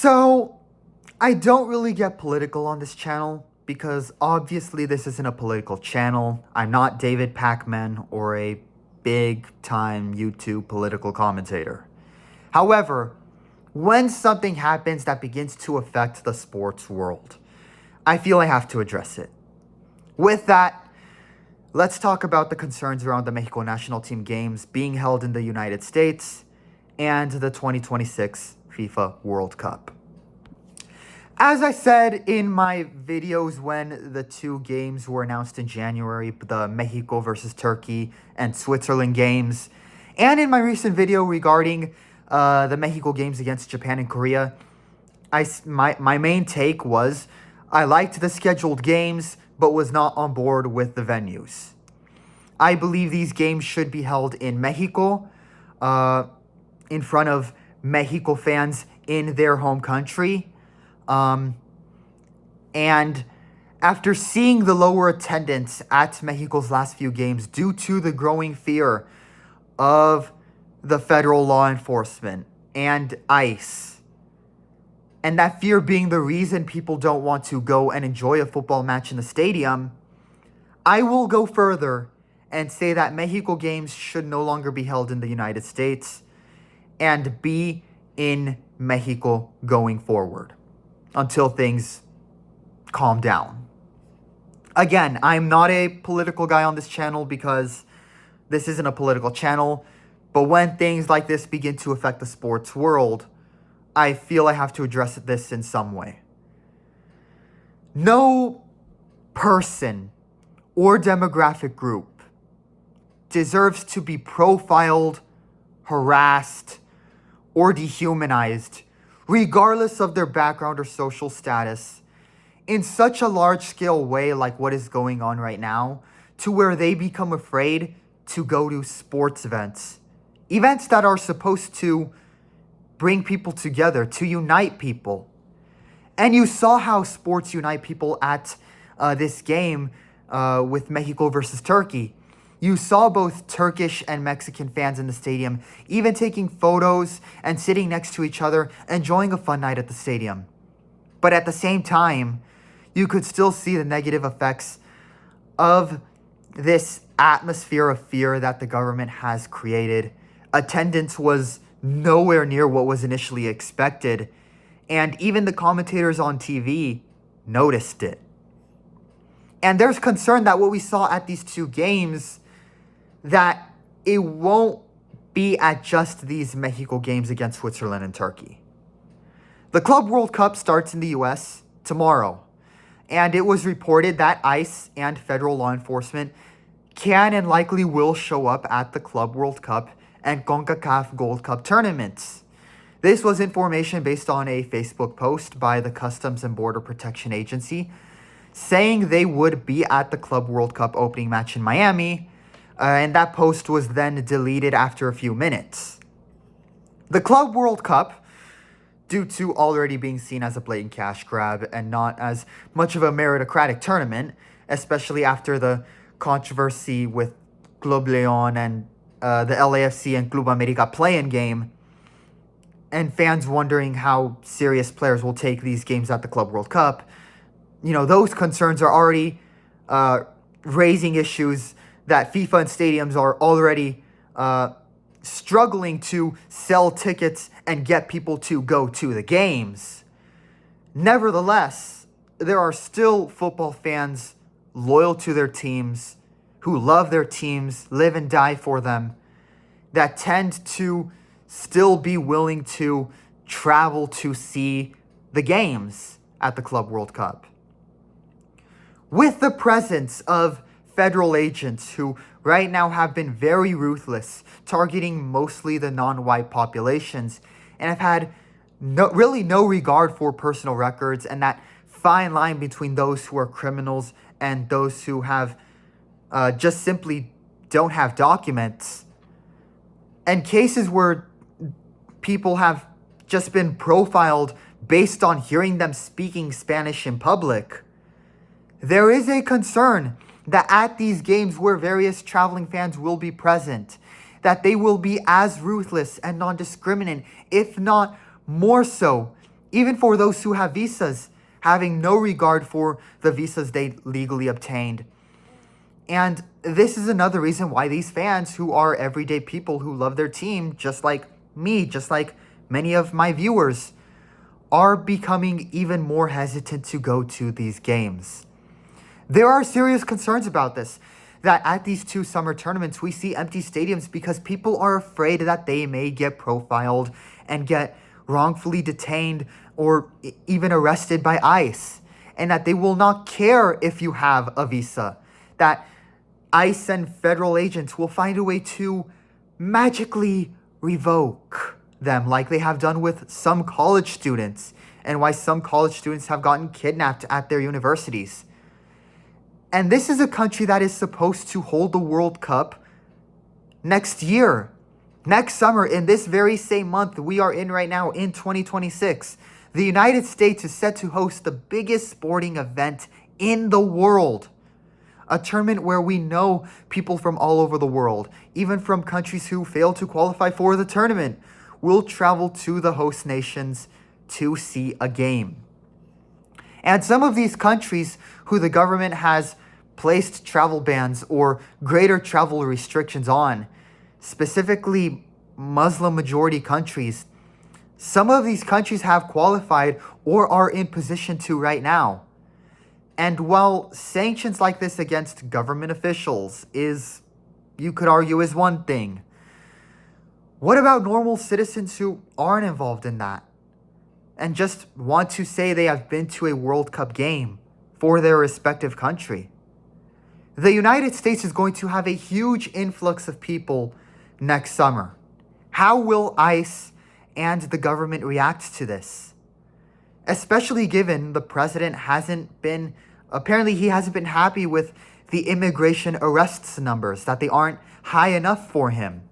So, I don't really get political on this channel because obviously this isn't a political channel. I'm not David Pacman or a big time YouTube political commentator. However, when something happens that begins to affect the sports world, I feel I have to address it. With that, let's talk about the concerns around the Mexico national team games being held in the United States and the 2026 FIFA World Cup. As I said in my videos when the two games were announced in January, the Mexico versus Turkey and Switzerland games, and in my recent video regarding the Mexico games against Japan and Korea, my main take was I liked the scheduled games, but was not on board with the venues. I believe these games should be held in Mexico, in front of Mexico fans in their home country. And after seeing the lower attendance at Mexico's last few games due to the growing fear of the federal law enforcement and ICE, and that fear being the reason people don't want to go and enjoy a football match in the stadium, I will go further and say that Mexico games should no longer be held in the United States and be in Mexico going forward until things calm down. Again, I'm not a political guy on this channel because this isn't a political channel, but when things like this begin to affect the sports world, I feel I have to address this in some way. No person or demographic group deserves to be profiled, harassed, or dehumanized, regardless of their background or social status, in such a large-scale way like what is going on right now, to where they become afraid to go to sports events that are supposed to bring people together, to unite people. And you saw how sports unite people at this game with Mexico versus Turkey. You saw both Turkish and Mexican fans in the stadium, even taking photos and sitting next to each other, enjoying a fun night at the stadium. But at the same time, you could still see the negative effects of this atmosphere of fear that the government has created. Attendance was nowhere near what was initially expected, and even the commentators on TV noticed it. And there's concern that what we saw at these two games, that it won't be at just these Mexico games against Switzerland and Turkey. The Club World Cup starts in the US tomorrow, and it was reported that ICE and federal law enforcement can and likely will show up at the Club World Cup and CONCACAF Gold Cup tournaments. This was information based on a Facebook post by the Customs and Border Protection Agency, saying they would be at the Club World Cup opening match in Miami, and that post was then deleted after a few minutes. The Club World Cup, due to already being seen as a blatant cash grab and not as much of a meritocratic tournament, especially after the controversy with Club Leon and the LAFC and Club America play-in game, and fans wondering how serious players will take these games at the Club World Cup, those concerns are already raising issues that FIFA and stadiums are already struggling to sell tickets and get people to go to the games. Nevertheless, there are still football fans loyal to their teams, who love their teams, live and die for them, that tend to still be willing to travel to see the games at the Club World Cup. With the presence of federal agents who right now have been very ruthless, targeting mostly the non-white populations, and have had really no regard for personal records, and that fine line between those who are criminals and those who have just simply don't have documents, and cases where people have just been profiled based on hearing them speaking Spanish in public, there is a concern that at these games where various traveling fans will be present, that they will be as ruthless and non-discriminate, if not more so, even for those who have visas, having no regard for the visas they legally obtained. And this is another reason why these fans, who are everyday people who love their team, just like me, just like many of my viewers, are becoming even more hesitant to go to these games. There are serious concerns about this, that at these two summer tournaments, we see empty stadiums because people are afraid that they may get profiled and get wrongfully detained or even arrested by ICE, and that they will not care if you have a visa, that ICE and federal agents will find a way to magically revoke them, like they have done with some college students, and why some college students have gotten kidnapped at their universities. And this is a country that is supposed to hold the World Cup next year, next summer, in this very same month we are in right now, in 2026. The United States is set to host the biggest sporting event in the world. A tournament where we know people from all over the world, even from countries who fail to qualify for the tournament, will travel to the host nations to see a game. And some of these countries who the government has placed travel bans or greater travel restrictions on, specifically Muslim majority countries, some of these countries have qualified or are in position to right now. And while sanctions like this against government officials is, you could argue, is one thing, what about normal citizens who aren't involved in that and just want to say they have been to a World Cup game for their respective country? The United States is going to have a huge influx of people next summer. How will ICE and the government react to this? Especially given the president hasn't been happy with the immigration arrests numbers, that they aren't high enough for him.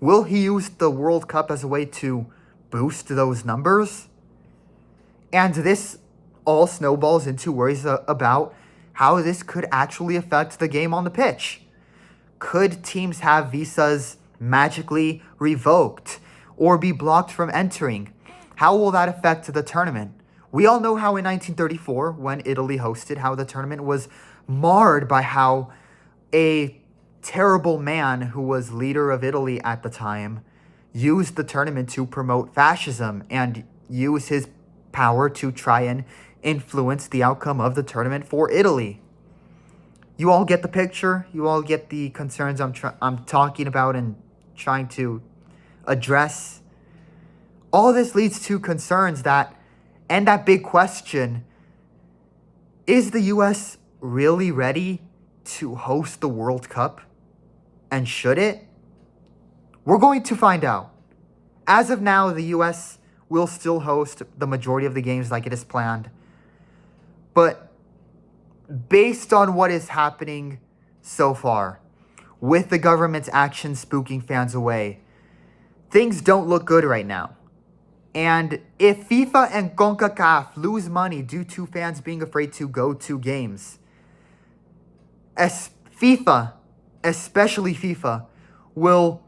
Will he use the World Cup as a way to boost those numbers? And this all snowballs into worries about how this could actually affect the game on the pitch. Could teams have visas magically revoked or be blocked from entering? How will that affect the tournament? We all know how in 1934, when Italy hosted, how the tournament was marred by how a terrible man who was leader of Italy at the time used the tournament to promote fascism and use his power to try and influence the outcome of the tournament for Italy. You all get the picture? You all get the concerns I'm talking about and trying to address? All this leads to concerns and that big question, is the U.S. really ready to host the World Cup? And should it? We're going to find out. As of now, the U.S. will still host the majority of the games like it is planned. But based on what is happening so far, with the government's actions spooking fans away, things don't look good right now. And if FIFA and CONCACAF lose money due to fans being afraid to go to games, FIFA, especially FIFA, will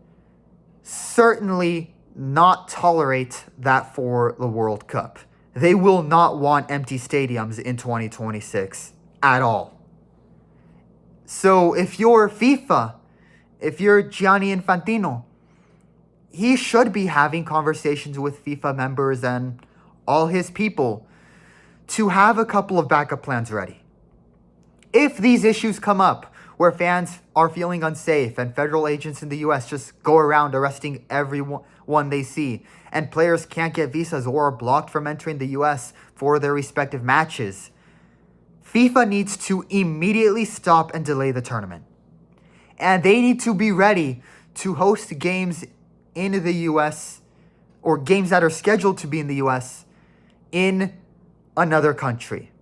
certainly not tolerate that for the World Cup. They will not want empty stadiums in 2026 at all. So if you're FIFA, if you're Gianni Infantino, he should be having conversations with FIFA members and all his people to have a couple of backup plans ready. If these issues come up where fans are feeling unsafe and federal agents in the US just go around arresting everyone they see, and players can't get visas or are blocked from entering the US for their respective matches, FIFA needs to immediately stop and delay the tournament. And they need to be ready to host games in the US, or games that are scheduled to be in the US, in another country.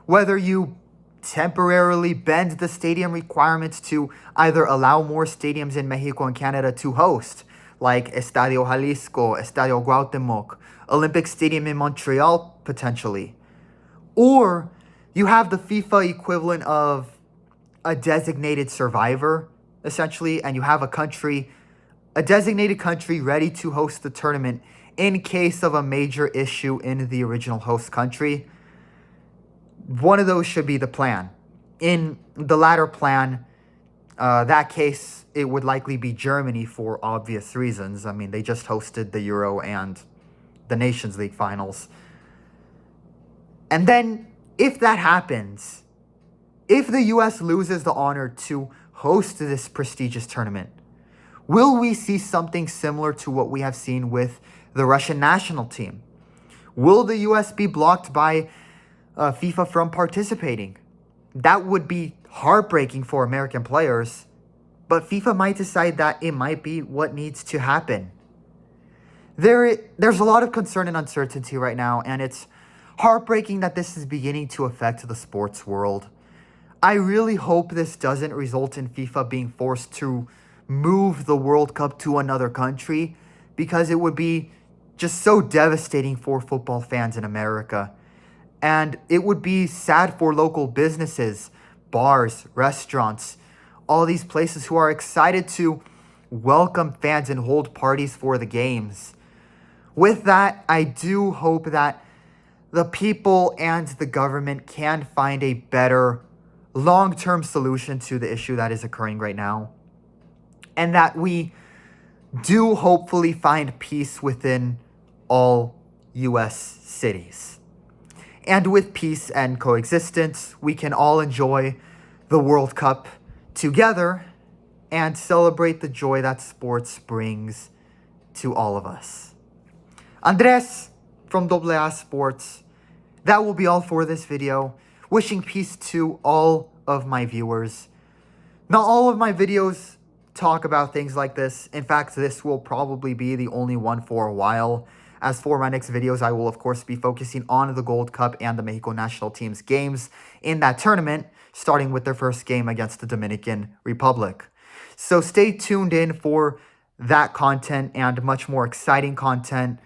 Whether you temporarily bend the stadium requirements to either allow more stadiums in Mexico and Canada to host, like Estadio Jalisco, Estadio Cuauhtemoc, Olympic Stadium in Montreal potentially, or you have the FIFA equivalent of a designated survivor, essentially, and you have a designated country ready to host the tournament in case of a major issue in the original host country. One of those should be the plan. In the latter plan, that case, it would likely be Germany for obvious reasons. I mean, they just hosted the Euro and the Nations League finals. And then, if that happens, if the US loses the honor to host this prestigious tournament, will we see something similar to what we have seen with the Russian national team? Will the US be blocked by FIFA from participating? That would be heartbreaking for American players, but FIFA might decide that it might be what needs to happen. There's a lot of concern and uncertainty right now, and it's heartbreaking that this is beginning to affect the sports world. I really hope this doesn't result in FIFA being forced to move the World Cup to another country, because it would be just so devastating for football fans in America. And it would be sad for local businesses, bars, restaurants, all these places who are excited to welcome fans and hold parties for the games. With that, I do hope that the people and the government can find a better long-term solution to the issue that is occurring right now. And that we do hopefully find peace within all US cities. And with peace and coexistence, we can all enjoy the World Cup together and celebrate the joy that sports brings to all of us. Andres from AA Sports, that will be all for this video. Wishing peace to all of my viewers. Not all of my videos talk about things like this. In fact, this will probably be the only one for a while. As for my next videos, I will of course be focusing on the Gold Cup and the Mexico national team's games in that tournament, starting with their first game against the Dominican Republic. So stay tuned in for that content and much more exciting content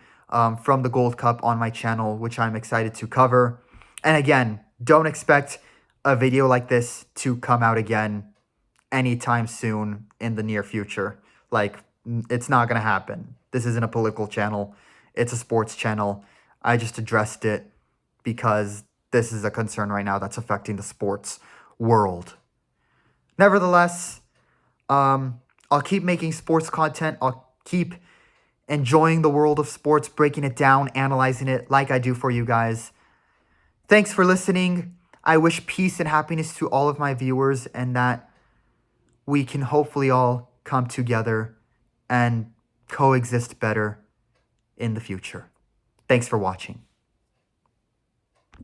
from the Gold Cup on my channel, which I'm excited to cover. And again, don't expect a video like this to come out again anytime soon in the near future. Like, it's not going to happen. This isn't a political channel. It's a sports channel. I just addressed it because this is a concern right now that's affecting the sports world. Nevertheless, I'll keep making sports content. I'll keep enjoying the world of sports, breaking it down, analyzing it like I do for you guys. Thanks for listening. I wish peace and happiness to all of my viewers, and that we can hopefully all come together and coexist better in the future. Thanks for watching.